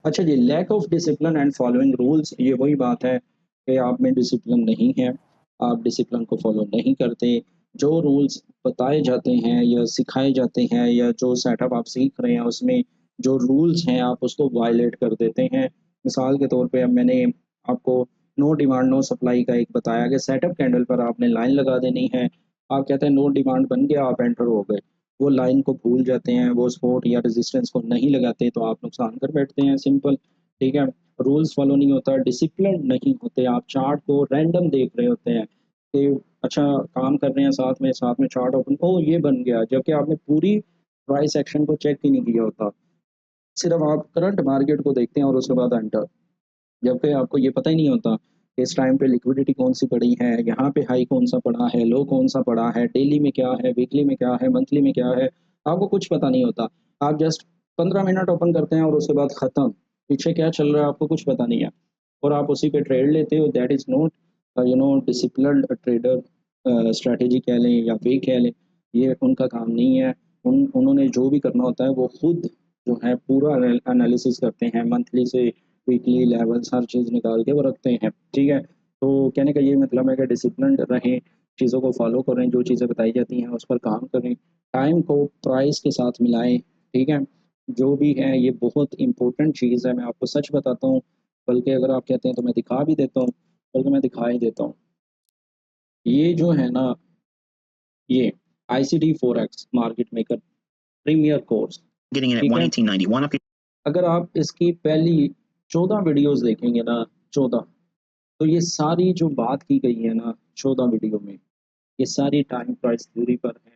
अच्छा जी, lack of discipline and following rules, ये वही बात है कि आप में डिसिप्लिन नहीं है, आप डिसिप्लिन को फॉलो नहीं करते। जो रूल्स बताए जाते हैं या सिखाए जाते हैं या जो सेटअप आप सीख रहे हैं उसमें जो रूल्स हैं आप उसको वायलेट कर देते हैं। मिसाल के तौर पे अब मैंने आपको नो डिमांड नो सप्लाई का एक बताया कि सेटअप कैंडल पर आपने लाइन लगा देनी है। आप कहते हैं नो डिमांड बन गया, आप एंटर हो गए। वो लाइन को भूल जाते हैं, वो सपोर्ट या रेजिस्टेंस को नहीं लगाते तो आप नुकसान कर बैठते हैं, सिंपल, ठीक है। रूल्स फॉलो नहीं होता, डिसिप्लिन नहीं होते, आप चार्ट को रैंडम देख रहे होते हैं कि अच्छा काम कर रहे हैं साथ में चार्ट ओपन ओ ये बन गया, जबकि आपने पूरी प्राइस एक्शन को चेक ही नहीं किया होता। सिर्फ आप करंट मार्केट को देखते हैं और उसके बाद एंटर, जबकि आपको ये पता ही नहीं होता कि इस टाइम पे लिक्विडिटी कौन-सी पड़ी है, यहाँ पे हाई कौन-सा पड़ा है, लो कौन-सा पड़ा है, डेली में क्या है, वीकली में क्या है, मंथली में क्या है, आपको कुछ पता नहीं होता। आप जस्ट 15 मिनट ओपन करते हैं और उसके बाद खत्म। पीछे क्या चल रहा है आपको कुछ पता नहीं है और आप उसी पे ट्रेड लेते हो, that is not disciplined trader strategy कह लें या वे कह लें, ये उनका काम नहीं है। उन्होंने जो भी करना होता है वो खुद जो है पूरा एनालिसिस करते हैं, मंथली से वीकली लेवल्स हर चीज़ निकाल के वो रखते हैं, ठीक है? तो कहने का ये मतलब है कि डिसिप्लिन्ड रहें, चीज़ों को फ़ॉलो करें, जो चीज़ें बताई जाती हैं उस पर काम करें, टाइम को प्राइस के साथ मिलाएँ, ठीक है? जो भी है ये बहुत इम्पोर्टेंट चीज़ है, मैं आपको सच बताता हूँ, बल्कि अगर आप कहते हैं तो मैं दिखा भी देता हूँ, बल्कि मैं दिखा ही देता हूँ। ये जो है ना, ये ICT forex market maker premier course, getting in at ठीक है? 118.91 up. अगर आप इसकी पहली 14 वीडियोज़ देखेंगे ना, 14, तो ये सारी जो बात की गई है ना 14 वीडियो में, ये सारी टाइम प्राइस थ्योरी पर है,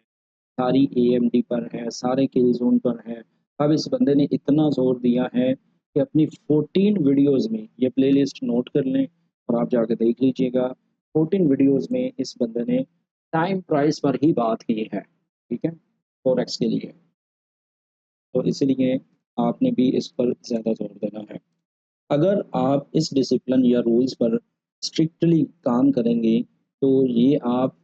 सारी एएमडी पर है, सारे किल ज़ोन पर है। अब इस बंदे ने इतना ज़ोर दिया है कि अपनी 14 वीडियोज़ में ये प्लेलिस्ट नोट कर लें और आप जाके देख लीजिएगा, 14 वीडियोज़ में इस बंदे ने टाइम प्राइस पर ही बात की है, ठीक है? फॉरेक्स के लिए। तो इसलिए आपने भी इस पर ज़्यादा ज़ोर देना है। अगर आप इस डिसिप्लिन या रूल्स पर स्ट्रिक्टली काम करेंगे, तो ये आप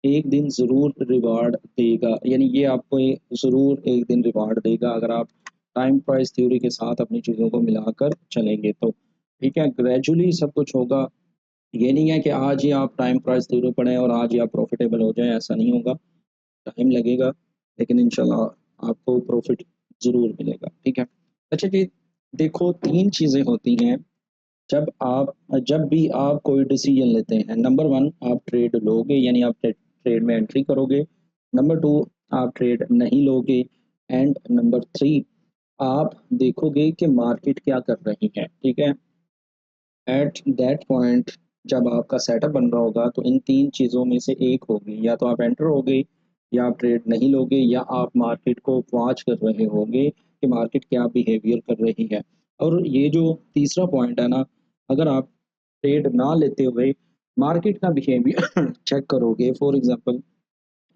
एक दिन ज़रूर रिवार्ड देगा, यानी ये आपको ज़रूर एक दिन रिवार्ड देगा अगर आप टाइम प्राइस थ्योरी के साथ अपनी चीज़ों को मिलाकर चलेंगे तो, ठीक है? ग्रेजुअली सब कुछ होगा, ये नहीं है कि आज ही आप टाइम प्राइस थ्योरी पढ़ें और आज ही आप प्रॉफ़िटेबल हो जाएँ, ऐसा नहीं होगा। टाइम लगेगा, लेकिन इंशाल्लाह आपको प्रॉफ़िट ज़रूर मिलेगा, ठीक है? अच्छा जी, देखो 3 चीज़ें होती हैं जब भी आप कोई डिसीजन लेते हैं। नंबर 1 आप ट्रेड लोगे यानी आप ट्रेड में एंट्री करोगे। नंबर 2 आप ट्रेड नहीं लोगे एंड नंबर 3 आप देखोगे कि मार्केट क्या कर रही है, ठीक है? एट दैट पॉइंट जब आपका सेटअप बन रहा होगा तो इन 3 चीज़ों में से एक होगी, या तो आप एंटर होगे या आप ट्रेड नहीं लोगे या आप मार्केट को वॉच कर रहे होंगे कि मार्केट क्या बिहेवियर कर रही है। और ये जो तीसरा पॉइंट है ना, अगर आप ट्रेड ना लेते हुए मार्केट का बिहेवियर चेक करोगे, फॉर एग्ज़ाम्पल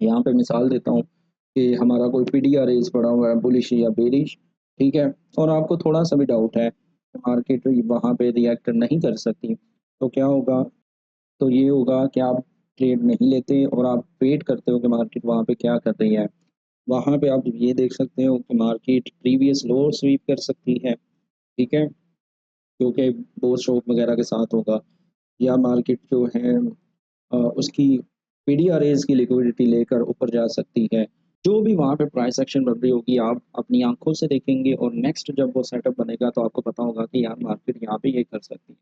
यहाँ पे मिसाल देता हूँ कि हमारा कोई पीडीआर रेज़ पड़ा हुआ है बुलिश या बेरिश, ठीक है? और आपको थोड़ा-सा भी डाउट है कि मार्केट वहाँ पे रिएक्ट नहीं कर सकती, तो क्या होगा? तो ये होगा कि आप ट्रेड नहीं लेते और आप वेट करते हो कि मार्केट वहाँ पे क्या कर रही है। वहाँ पे आप ये देख सकते हो कि मार्केट प्रीवियस लो स्वीप कर सकती है, ठीक है? क्योंकि बोथ स्ट्रोक वगैरह के साथ होगा, या मार्केट जो है उसकी पीडीआरएज़ की लिक्विडिटी लेकर ऊपर जा सकती है। जो भी वहाँ पे प्राइस एक्शन बन रही होगी आप अपनी आँखों से देखेंगे और नेक्स्ट जब वो सेटअप बनेगा तो आपको पता होगा कि यार मार्केट यहाँ पे ये कर सकती है।